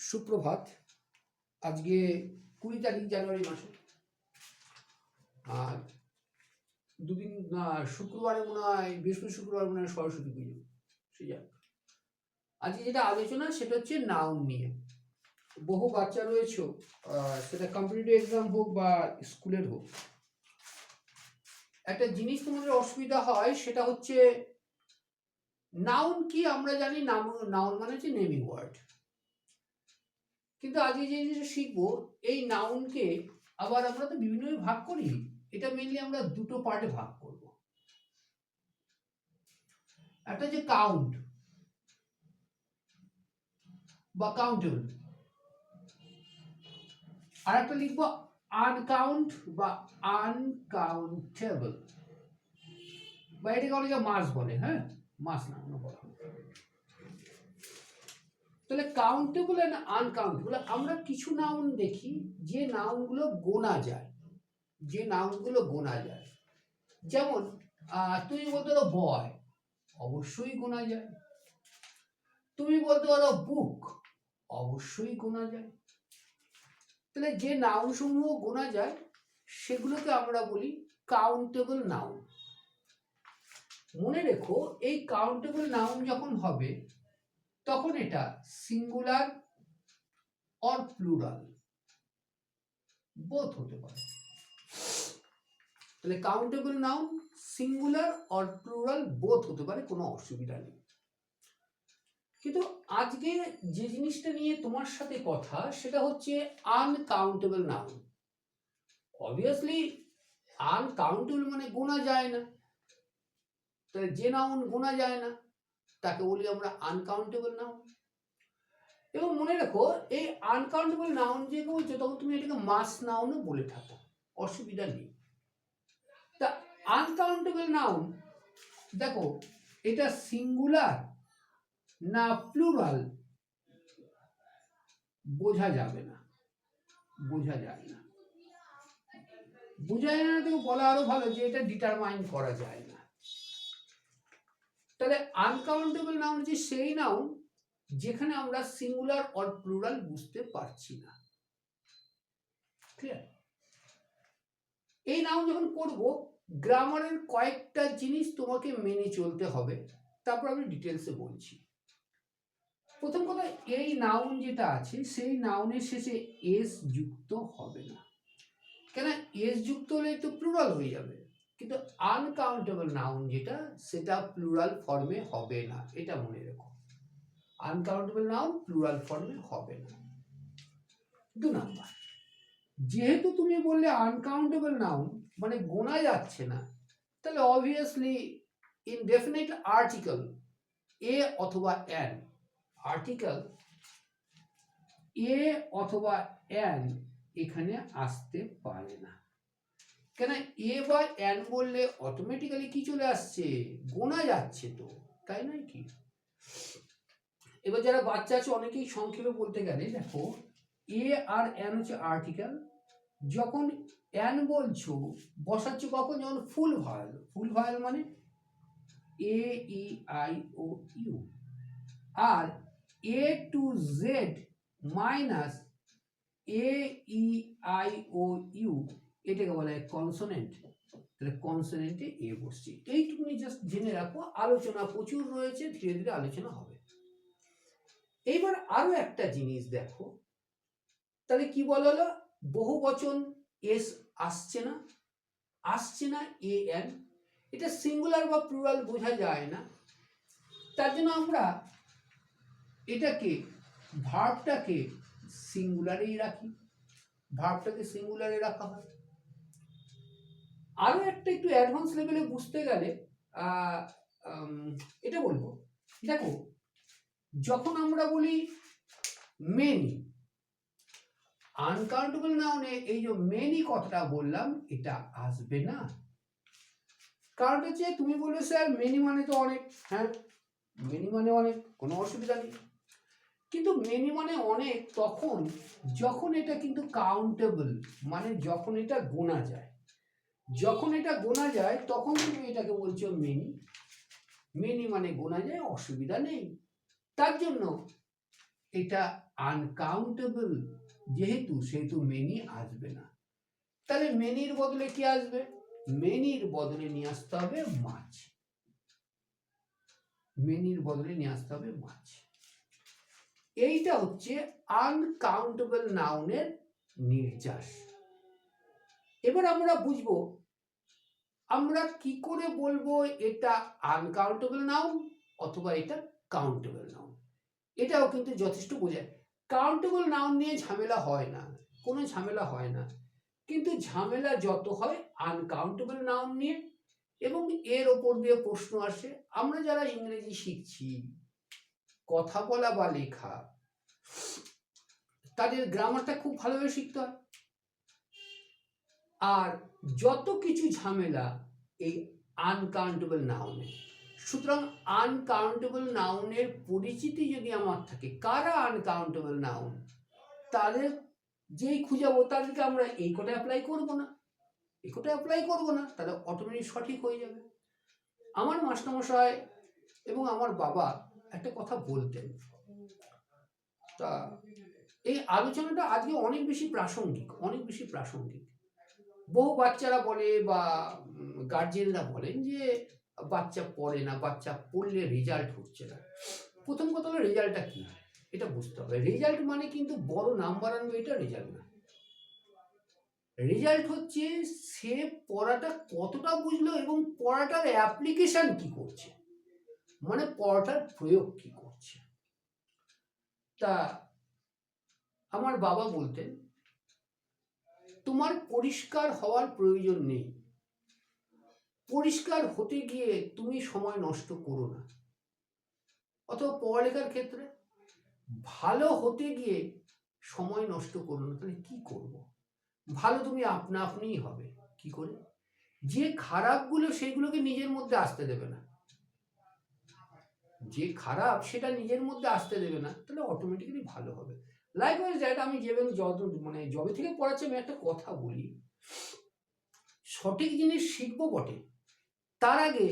সুপ্রভাত। আজকে 20 তারিখ জানুয়ারি মাসে, আর দুদিন শুক্রবারে মনে হয়, বৃহস্পতি শুক্রবার মনে হয় সরস্বতী পুজো। সে যাক, আজকে যেটা আলোচনা সেটা হচ্ছে নাউন নিয়ে। বহু বাচ্চা রয়েছে, সেটা কম্পিটিটিভ এক্সাম হোক বা স্কুলের হোক, একটা জিনিস তোমাদের অসুবিধা হয়, সেটা হচ্ছে নাউন কি আমরা জানি, নাউন মানে হচ্ছে নেমিং ওয়ার্ড। কিন্তু আজকে যে জিনিসটা শিখবো, এই নাউনকে আবার আমরা তো বিভিন্নভাবে ভাগ করি। এটা মেনলি আমরা দুটো পার্টে ভাগ করব। একটা যে কাউন্ট বা কাউন্টেবল, আর একটা লিখবো আনকাউন্ট বা আনকাউন্টেবল, বা এটাকে অনেকে মাস বলে। হ্যাঁ, মাস নাউন বলা হয়। তাহলে কাউন্টেবল এন্ড আনকাউন্টেবল, আমরা কিছু নাউন দেখি যে নাউনগুলো গোনা যায়, যে নাউনগুলো গোনা যায়। যেমন তুমি বলতে পারো বয়, অবশ্যই গোনা যায়। তুমি বলতে পারো বুক, অবশ্যই গোনা যায়। তাহলে যে নাউন সমূহ গোনা যায় সেগুলোকে আমরা বলি কাউন্টেবল নাউন। মনে রেখো, এই কাউন্টেবল নাউন যখন হবে তখন এটা সিঙ্গুলার অর প্লুরাল বোথ হতে পারে। তাহলে countable noun singular or plural both হতে পারে, কোনো অসুবিধা নেই। কিন্তু আজকে যে জিনিসটা নিয়ে তোমার সাথে কথা, সেটা হচ্ছে আনকাউন্টেবল নাউন। অবভিয়াসলি আনকাউন্টেবল মানে গোনা যায় না। তাহলে যে নাউন গোনা যায় না তাকে বলি আমরা আনকাউন্টেবল নাউন। এবং মনে রাখো, এই আনকাউন্টেবল নাউন যে বলছো তখন তুমি এটাকে মাস নাউনও বলে থাকো, অসুবিধা নেই। তা আনকাউন্টেবল নাউন দেখো, এটা সিঙ্গুলার না প্লুরাল বোঝা যাবে না, বোঝা যায় না। বোঝা যায় না তো বলা আরো ভালো যে এটা ডিটারমাইন করা যায় না। তাহলে আনকাউন্টেবল নাউন হচ্ছে সেই নাউন যেখানে আমরা সিঙ্গুলার অর প্লুরাল বুঝতে পারছি না। ক্লিয়ার? এই নাউন যখন করব, গ্রামারের কয়েকটা জিনিস তোমাকে মেনে চলতে হবে, তারপর আমি ডিটেলসে বলছি। প্রথম কথা, এই নাউন যেটা আছে সেই নাউনের শেষে এস যুক্ত হবে না। কেন? এস যুক্ত হলে তো প্লুরাল হয়ে যাবে, কিন্তু আনকাউন্টেবল নাউন যেটা, সেটা প্লুরাল ফর্মে হবে না, এটা মনে রেখো। আনকাউন্টেবল নাউন প্লুরাল ফর্মে হবে না। 2 নাম্বার, যেহেতু তুমি বললে আনকাউন্টেবল নাউন মানে গোনা যাচ্ছে না, তাহলে অবভিয়াসলি ইনডেফিনিট আর্টিকেল এ অথবা অ্যান, আর্টিকেল এ অথবা অ্যান এখানে আসতে পারে না। কেন? এ বা অ্যান বললে অটোমেটিক্যালি কি চলে আসছে? গোনা যাচ্ছে তো, তাই নয় কি? এবার যারা বাচ্চা আছে অনেকেই সংক্ষেপে বলতে গেলে, দেখো এ আর অ্যান হচ্ছে আর্টিকেল। যখন অ্যান বলছো বসাচ্ছ কখন? যখন ফুল ভায়াল। ফুল ভায়াল মানে A E I O U, আর A to Z minus A E I O U, এটাকে বলা হয় কনসোনেন্ট। তাহলে কনসোনেন্টে এ বসছে। এইটুকুনি জাস্ট জেনে রাখো, আলোচনা প্রচুর রয়েছে, ধীরে ধীরে আলোচনা হবে। এইবার আরো একটা জিনিস দেখো, তাহলে কি বলা হলো? বহু বচন এস আসছে না, আসছে না এ এন, এটা সিঙ্গুলার বা প্লুরাল বোঝা যায় না। তার জন্য আমরা এটাকে, ভার্বটাকে সিঙ্গুলারেই রাখি, ভার্বটাকে সিঙ্গুলারে রাখা হয়। আরো একটা একটু অ্যাডভান্স লেভেলে বুঝতে গেলে এটা বলবো, দেখো যখন আমরা বলি মেনি, আনকাউন্টেবল নাউনে এই যে মেনি কথাটা বললাম, এটা আসবে না। কারণ হচ্ছে তুমি বলবে স্যার মেনি মানে তো অনেক। হ্যাঁ, মেনি মানে অনেক, কোনো অসুবিধা নেই। কিন্তু মেনি মানে অনেক তখন যখন এটা কিন্তু কাউন্টেবল, মানে যখন এটা গোনা যায়। যখন এটা গোনা যায় তখন তুমি এটাকে বলছো মেনি। মেনি মানে গোনা যায়, অসুবিধা নেই। তার জন্য এটা আনকাউন্টেবল যেহেতু, সেহেতু মেনি আসবে না। তাহলে মেনির বদলে কি আসবে? মেনির বদলে নিয়ে আসতে হবে মাছ। মেনির বদলে নিয়ে আসতে হবে মাছ। এইটা হচ্ছে আনকাউন্টেবল নাউনের নির্যাস। এবার আমরা বুঝবো আমরা কি করে বলবো এটা আনকাউন্টেবল নাউন অথবা এটা কাউন্টেবল নাউন। এটাও কিন্তু যথেষ্ট বোঝায়। কাউন্টেবল নাউন নিয়ে ঝামেলা হয় না, কোনো ঝামেলা হয় না, কিন্তু ঝামেলা যত হয় আনকাউন্টেবল নাউন নিয়ে। এবং এর ওপর দিয়ে প্রশ্ন আসে, আমরা যারা ইংরেজি শিখছি, কথা বলা বা লেখা, তাদের গ্রামারটা খুব ভালোভাবে শিখতে হয়। আর যত কিছু ঝামেলা এই আনকাউন্টেবল নাউনে। সুতরাং আনকাউন্টেবল নাউনের পরিচিতি যদি আমার থাকে, কারা আনকাউন্টেবল নাউন, তাদের যেই খুঁজাবো তাদেরকে আমরা এই কোটা অ্যাপ্লাই করবো না, এই কোটা অ্যাপ্লাই করবো না, তাহলে অটোমেটিক সঠিক হয়ে যাবে। আমার মাস্টারমশাই এবং আমার বাবা একটা কথা বলতেন, তা এই আলোচনাটা আজকে অনেক বেশি প্রাসঙ্গিক, অনেক বেশি প্রাসঙ্গিক। বহু বাচ্চারা বলে বা গার্জেনরা বলেন যে বাচ্চা পড়ে না, বাচ্চা পড়লে রেজাল্ট হচ্ছে না। প্রথম কথা হলো রেজাল্টটা কি, এটা বুঝতে হবে। রেজাল্ট মানে কিন্তু বড় নাম্বার আনবে, এটা রেজাল্ট না। রেজাল্ট হচ্ছে সে পড়াটা কতটা বুঝলো এবং পড়াটার অ্যাপ্লিকেশন কি করছে, মানে পড়াটার প্রয়োগ কি করছে। তা আমার বাবা বলতেন, তোমার পরিষ্কার হওয়ার প্রয়োজন নেই, পরিষ্কার হতে গিয়ে তুমি সময় নষ্ট করো না। অথবা পড়ালেখার ক্ষেত্রে ভালো হতে গিয়ে সময় নষ্ট করো না। তাহলে কি করব? ভালো তুমি আপনা আপনিই হবে। কি করে? যে খারাপগুলো সেগুলোকে নিজের মধ্যে আসতে দেবে না, যে খারাপ সেটা নিজের মধ্যে আসতে দেবে না, তাহলে অটোমেটিক্যালি ভালো হবে। লাইকওয়াইজ দ্যাট, আমি যেভাবে জবে থেকে পড়াচ্ছি, আমি একটা কথা বলি, সঠিক জিনিস শিখবো বটে, তার আগে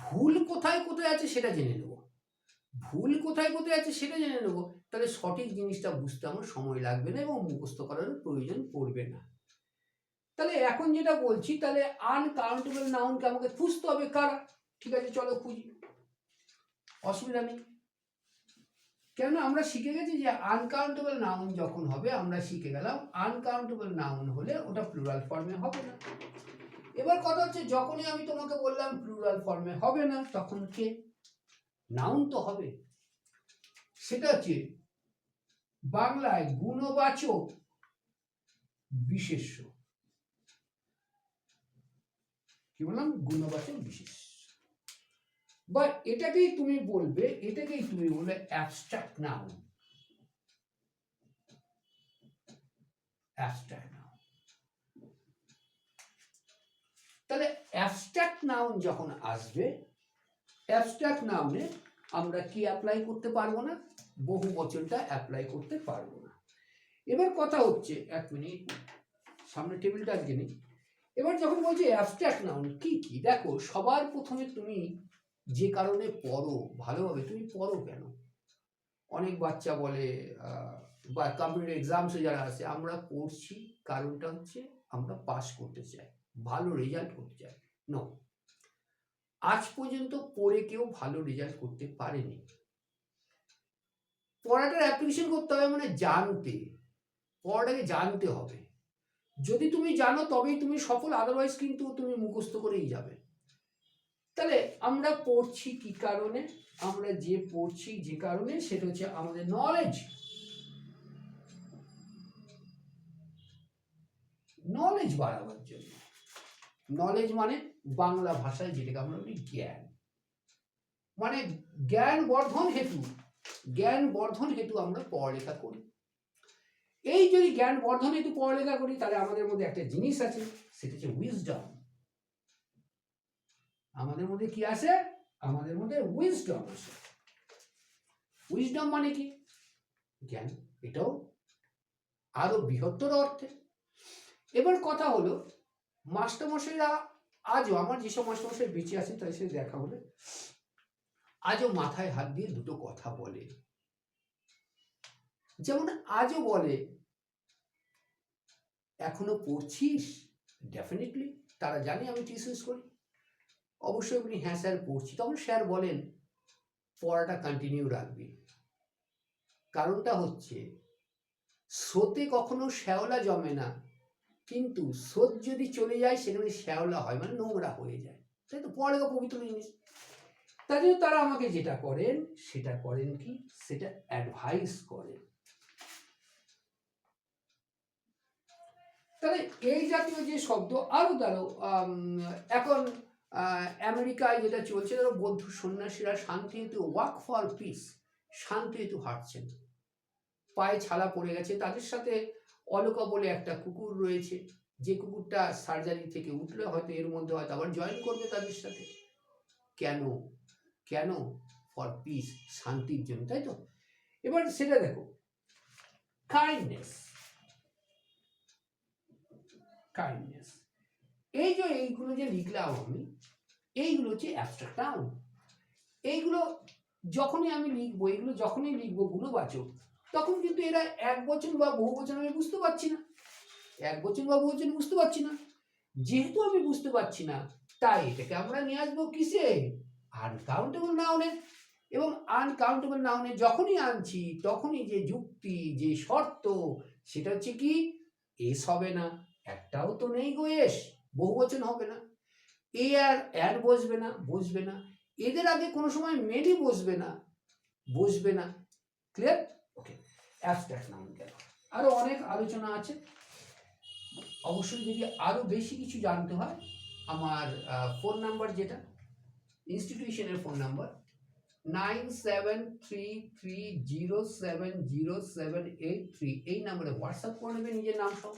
ভুল কোথায় কোথায় আছে সেটা জেনে নেব। ভুল কোথায় কোথায় আছে সেটা জেনে নেব, তাহলে সঠিক জিনিসটা বুঝতে আমার সময় লাগবে না এবং মুখস্থ করার প্রয়োজন পড়বে না। তাহলে এখন যেটা বলছি, তাহলে আনকাউন্টেবল নাউনকে আমাকে খুঁজতে হবে কারা। ঠিক আছে, চলো খুঁজি, অসুবিধা নেই। কেন আমরা শিখে গেছি যে আনকাউন্টেবল নাউন যখন হবে, আমরা শিখে গেলাম আনকাউন্টেবল নাউন হলে ওটা প্লুরাল ফর্মে হবে না। এবার কথা হচ্ছে, যখনই আমি তোমাকে বললাম প্লুরাল ফর্মে হবে না, তখন কে? নাউন তো হবে। সেটা হচ্ছে বাংলায় গুণবাচক বিশেষ্য। কি বললাম? গুণবাচক বিশেষ্য। বা এটাকেই তুমি বলবে অ্যাবস্ট্রাক্ট নাউন। Abstract noun. তাহলে অ্যাবস্ট্রাক্ট নাউন যখন আসবে, অ্যাবস্ট্রাক্ট নাউনে আমরা কি অ্যাপ্লাই করতে পারবো না? বহু বচনটা অ্যাপ্লাই করতে পারবো না। এবার কথা হচ্ছে, এক মিনিট, সামনে টেবিলটা আজকে নেই। এবার যখন বলছি অ্যাবস্ট্রাক্ট নাউন কি কি, দেখো সবার প্রথমে তুমি যে কারণে পড়ো, ভালোভাবে তুমি পড়ো কেন? অনেক বাচ্চা বলে বা কম্পিটিটিভ এক্সামসে যারা আছে, আমরা পড়ছি কারণটা হচ্ছে আমরা পাস করতে চাই, ভালো রেজাল্ট করতে চাই। নো, আজ পর্যন্ত পড়ে কেউ ভালো রেজাল্ট করতে পারেনি। পড়াটার অ্যাপ্লিকেশন করতে হবে, মানে জানতে, পড়াটাকে জানতে হবে। যদি তুমি জানো তবেই তুমি সফল, আদারওয়াইজ কিন্তু তুমি মুখস্থ করেই যাবে। তাহলে আমরা পড়ছি কি কারণে? আমরা যে পড়ছি যে কারণে, সেটা হচ্ছে আমাদের নলেজ। নলেজ বাড়াবার জন্য। নলেজ মানে বাংলা ভাষায় যেটাকে আমরা বলি জ্ঞান, মানে জ্ঞান বর্ধন হেতু, জ্ঞান বর্ধন হেতু আমরা পড়ালেখা করি। এই যদি জ্ঞান বর্ধন হেতু পড়ালেখা করি, তাহলে আমাদের মধ্যে একটা জিনিস আছে, সেটা হচ্ছে উইজডম। আমাদের মধ্যে কি আছে? আমাদের মধ্যে উইজডম আছে। উইজডম মানে কি? জ্ঞান। এটাও আরো বৃহত্তর অর্থে। এবার কথা হলো, মাস্টারমশাইরা আজও, আমার যেসব মাস্টারমশাই বেঁচে আছেন তাদের সাথে দেখা হলে আজও মাথায় হাত দিয়ে দুটো কথা বলে। যেমন আজও বলে, এখনো পড়ছিস? ডেফিনেটলি তারা জানে আমি টিউশন করি। অবশ্যই বলি হ্যাঁ স্যার পড়ছি। তখন স্যার বলেন পড়াটা কন্টিনিউ রাখবি। কারণটা হচ্ছে স্রোতে কখনো শ্যাওলা জমে না, কিন্তু স্রোত যদি চলে যায় সেখানে শ্যাওলা হয়, মানে নোংরা হয়ে যায়, তাই তো? পড়ালেখা পবিত্র জিনিস। তাই জন্য তারা আমাকে যেটা করেন সেটা করেন কি, সেটা অ্যাডভাইস করেন। তাহলে এই জাতীয় যে শব্দ আরো ধরো, এখন আমেরিকায় যেটা চলছে, ধরো বৌদ্ধ সন্ন্যাসীরা শান্তি হেতু, ওয়াক ফর পিস, শান্তি হেতু হাঁটছেন, পায়ে ছালা পড়ে গেছে, তাদের সাথে অলকা বলে একটা কুকুর রয়েছে, যে কুকুরটা সার্জারি থেকে উঠলে হয়তো এর মধ্যে হয়তো আবার জয়েন করবে তাদের সাথে। কেন? কেন? ফর পিস, শান্তির জন্য, তাই তো? এবার সেটা দেখো, কাইন্ডনেস, কাইন্ডনেস, এই যে এইগুলো যে লিখলাম আমি, এইগুলো হচ্ছে অ্যাবস্ট্রাক্ট নাউন। এইগুলো যখনই আমি লিখবো, এগুলো যখনই লিখবো গুণবাচক, তখন কিন্তু এরা এক বচন বা বহু বচন আমি বুঝতে পারছি না, এক বচন বা বহু বচন বুঝতে পারছি না। যেহেতু আমি বুঝতে পারছি না, তাই এটাকে আমরা নিয়ে আসবো কিসে? আনকাউন্টেবল নাউনে। এবং আনকাউন্টেবল নাউনে যখনই আনছি, তখনই যে যুক্তি, যে শর্ত, সেটা হচ্ছে কি, এস হবে না, একটাও তো নেই গো এস, বহু বচন হবে না, এ আর অ্যাড বসবে না, বসবে না, এদের আগে কোনো সময় মেনি বসবে না, বসবে না। ক্লিয়ার? ওকে, অ্যাবস্ট্রাক্ট নাউন গেল। আরো অনেক আলোচনা আছে, অবশ্যই যদি আরো বেশি কিছু জানতে হয়, আমার ফোন নাম্বার, যেটা ইনস্টিটিউশনের ফোন নাম্বার 9733070783, এই নাম্বারে হোয়াটসঅ্যাপ করে নেবে নিজের নাম সহ।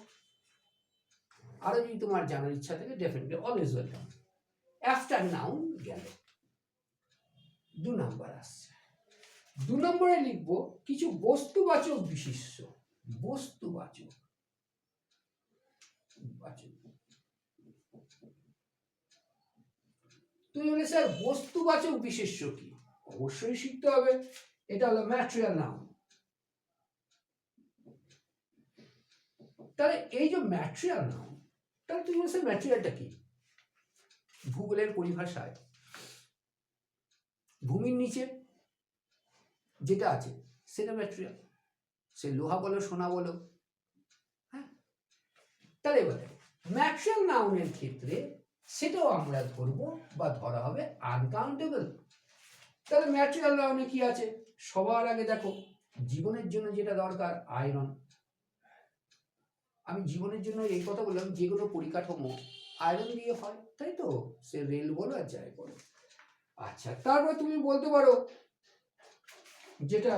আরো যদি তোমার জানার ইচ্ছা থাকে, definitely always welcome. Abstract noun গেল। 2 নাম্বার আসছে। 2 নম্বরে লিখবো কিছু বস্তুবাচক বিশেষ্য। বস্তুবাচক, তুমি বলে স্যার বস্তুবাচক বিশেষ্য কি? অবশ্যই শিখতে হবে। এটা হলো ম্যাটেরিয়াল নাউন। তাহলে এই যে ম্যাটেরিয়াল নাউন, তাহলে তুমি বলছো ম্যাটেরিয়ালটা কি? ভূগোলের পরিভাষায় ভূমির নিচে যেটা আছে সেটা ম্যাটেরিয়াল, সে লোহা বলো, সোনা বলো, হ্যাঁ। তাহলে এবারে ম্যাটেরিয়াল নাউনের ক্ষেত্রে সেটাও আমরা ধরবো বা ধরা হবে আনকাউন্টেবল। তাহলে ম্যাটেরিয়াল নাউনে কি আছে? সবার আগে দেখো, জীবনের জন্য যেটা দরকার, আয়রন। আমি জীবনের জন্য এই কথা বললাম, যে কোনো পরিকাঠামো আয়রন দিয়ে হয়, তাই তো? সে রেল বলো আর যাই বলো। আচ্ছা, তারপর তুমি বলতে পারো যেটা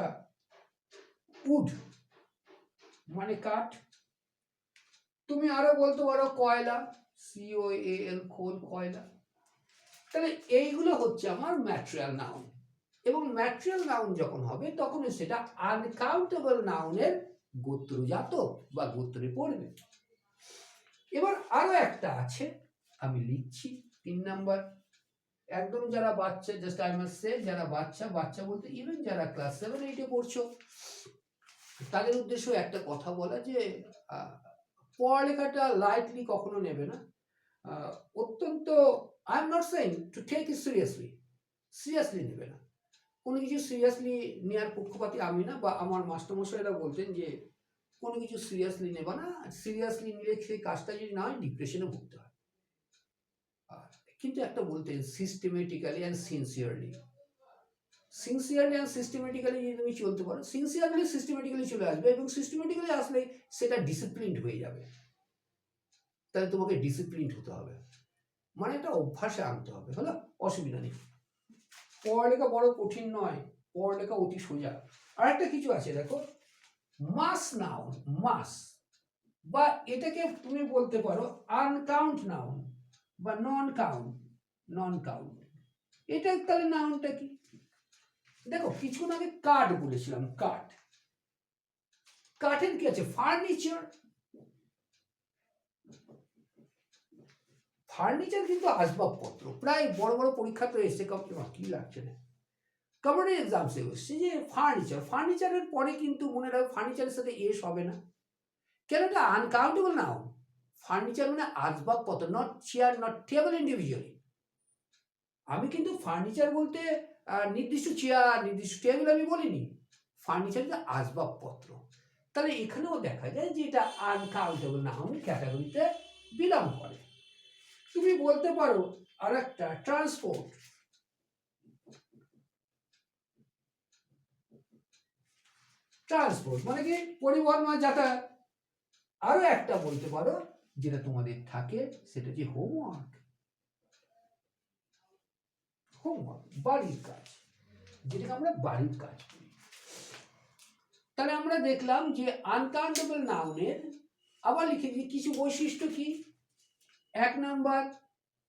উড, মানে কাঠ। তুমি আরো বলতে পারো কয়লা, COAL, খোল, কয়লা। তাহলে এইগুলো হচ্ছে আমার ম্যাটেরিয়াল নাউন। এবং ম্যাটেরিয়াল নাউন যখন হবে, তখন সেটা আনকাউন্টেবল নাউনের গোত্রজাত বা গোত্রে পড়বে। এবার আরো একটা আছে, আমি লিখছি 3 নাম্বার। একদম যারা বাচ্চা, জাস্ট আই মাস্ট সে, যারা বাচ্চা, বাচ্চা বলতে ইভেন যারা ক্লাস 7, 8 এ পড়ছো, তাদের উদ্দেশ্য একটা কথা বলা, যে পড়ালেখাটা লাইটলি কখনো নেবে না। অত্যন্ত, I am not saying to take it seriously, seriously নেবে না। কোনো কিছু সিরিয়াসলি নেওয়ার পক্ষপাতী আমি না, বা আমার মাস্টারমশাইরা বলতেন যে কোনো কিছু সিরিয়াসলি নেবা না, সিরিয়াসলি নিলে সেই কাজটা যদি না হয় ডিপ্রেশনে ভুগতে হয়। কিন্তু একটা বলতেন, systematically and sincerely. Sincerely and systematically যদি তুমি চলতে পারো, সিনসিয়ারলি সিস্টেমেটিক্যালি চলে আসবে, এবং সিস্টেমেটিক্যালি আসলে সেটা ডিসিপ্লিনড হয়ে যাবে। তাহলে তোমাকে ডিসিপ্লিনড হতে হবে, মানে একটা অভ্যাসে আনতে হবে, হলো? অসুবিধা নেই, পড়ালেখা বড় কঠিন নয়, পড়ালেখা অতি সোজা। আর একটা কিছু আছে দেখো, মাস নাউন, মাস, বা এটাকে তুমি বলতে পারো আনকাউন্ট নাউন বা নন কাউন্ট, নন কাউন্ট। এটা তাহলে নাউনটা কি? দেখো, কিছুক্ষণ আগে কাঠ বলেছিলাম, কাঠ, কাঠের কি আছে? ফার্নিচার। ফার্নিচার কিন্তু আসবাবপত্র, প্রায় বড় বড় পরীক্ষা তো এসে, কি লাগছে না, কম্পিটিটিভ এক্সামসে এসছে যে ফার্নিচারের পরে কিন্তু মনে রাখবে ফার্নিচারের সাথে এস হবে না, কেন? এটা আনকাউন্টেবল নাউন। ফার্নিচার মানে আসবাবপত্র, not chair, not table individually. আমি কিন্তু ফার্নিচার বলতে নির্দিষ্ট চেয়ার, নির্দিষ্ট টেবিল আমি বলিনি। ফার্নিচার যে আসবাবপত্র। তাহলে এখানেও দেখা যায় যে এটা আনকাউন্টেবল নাউন ক্যাটাগরিতে বিলং করে। তুমি বলতে পারো আর একটা ট্রান্সপোর্ট। ট্রান্সপোর্ট মানে কি? পরিবহন বা যাতায়াত। আরো একটা বলতে পারো যেটা তোমাদের থাকে, সেটা যে হোমওয়ার্ক। হোমওয়ার্ক বাড়ির কাজ, যেটাকে আমরা বাড়ির কাজ করি। তাহলে আমরা দেখলাম যে আনকাউন্টেবল নাউনের আবার লিখে দিই কিছু বৈশিষ্ট্য কি। 1 নাম্বার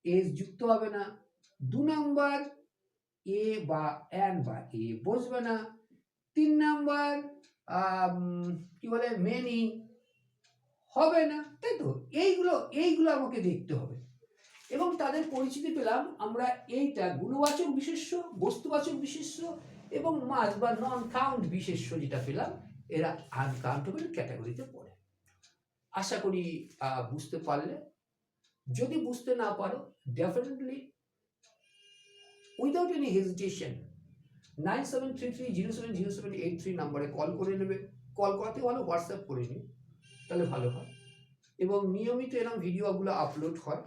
এস যুক্ত হবে না, 2 নাম্বার এ বা অ্যান বা এ বসবে না, 3 নাম্বার কি বলে মেনি হবে না, তাই তো? এইগুলো আমাকে দেখতে হবে। এবং তাদের পরিচিতি পেলাম আমরা এইটা গুণবাচক বিশেষ্য, বস্তুবাচক বিশেষ্য এবং মাস বা নন কাউন্ট বিশেষ্য যেটা পেলাম, এরা আনকাউন্টেবল ক্যাটাগরিতে পড়ে। আশা করি বুঝতে পারলে। যদি বুঝতে না পারো, ডেফিনেটলি উইদাউট এনি হেজিটেশন 9733070783 নাম্বারে কল করে নেবে। কল করাতে ভালো, হোয়াটসঅ্যাপ করে নিও, তাহলে ভালো হয়। এবং নিয়মিত এরকম ভিডিওগুলো আপলোড হয়।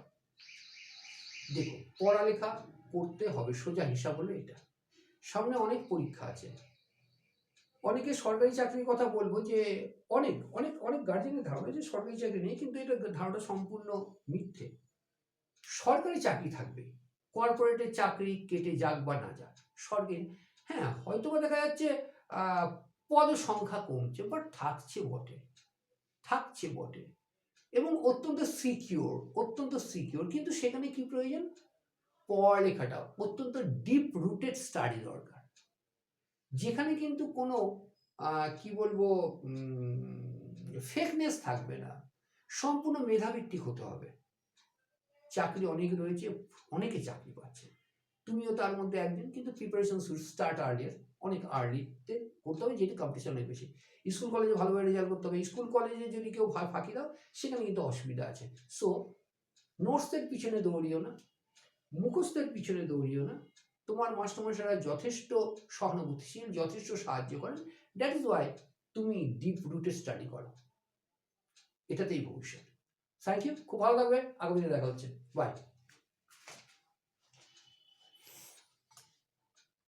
দেখো, পড়ালেখা করতে হবে, সোজা হিসাব হলো এটা। সামনে অনেক পরীক্ষা আছে। অনেকে সরকারি চাকরির কথা বলবো যে অনেক অনেক অনেক গার্জেনের ধারণা যে সরকারি চাকরি নেই, কিন্তু এটা ধারণা সম্পূর্ণ মিথ্যে। সরকারি চাকরি থাকবে, কর্পোরেটের চাকরি কেটে যাক বা না যাক, সরকারি হ্যাঁ হয়তো বা দেখা যাচ্ছে পদ সংখ্যা কমছে, বাট থাকছে বটে এবং অত্যন্ত সিকিউর। কিন্তু সেখানে কি প্রয়োজন? পড়ালেখাটা অত্যন্ত ডিপ রুটেড স্টাডি দরকার, যেখানে কিন্তু কোনো কি বলবো ফেকনেস থাকবে না, সম্পূর্ণ মেধাভিত্তিক হতে হবে। চাকরি অনেক রয়েছে, অনেকে চাকরি পাচ্ছে, তুমিও তার মধ্যে একদিন, কিন্তু প্রিপারেশন শুড স্টার্ট আর্লিয়ার, অনেক আর্লিতে করতে হবে, যেহেতু কম্পিটিশন অনেক বেশি। স্কুল কলেজে ভালোভাবে রেজাল্ট করতে হবে। স্কুল কলেজে যদি কেউ ফাঁকি দাও, সেখানে কিন্তু অসুবিধা আছে। সো নোটসের পিছনে দৌড়িও না, মুখস্থের পিছনে দৌড়িও না। তোমার মাস্টারমশাইরা যথেষ্ট সহানুভূতিশীল, যথেষ্ট সাহায্য করেন। দ্যাট ইজ ওয়াই তুমি ডিপ রুটে স্টাডি করো, এটাতেই ভবিষ্যৎ। থ্যাংক ইউ, খুব ভালো লাগবে। আগামী দিনে দেখা হচ্ছে, বাই।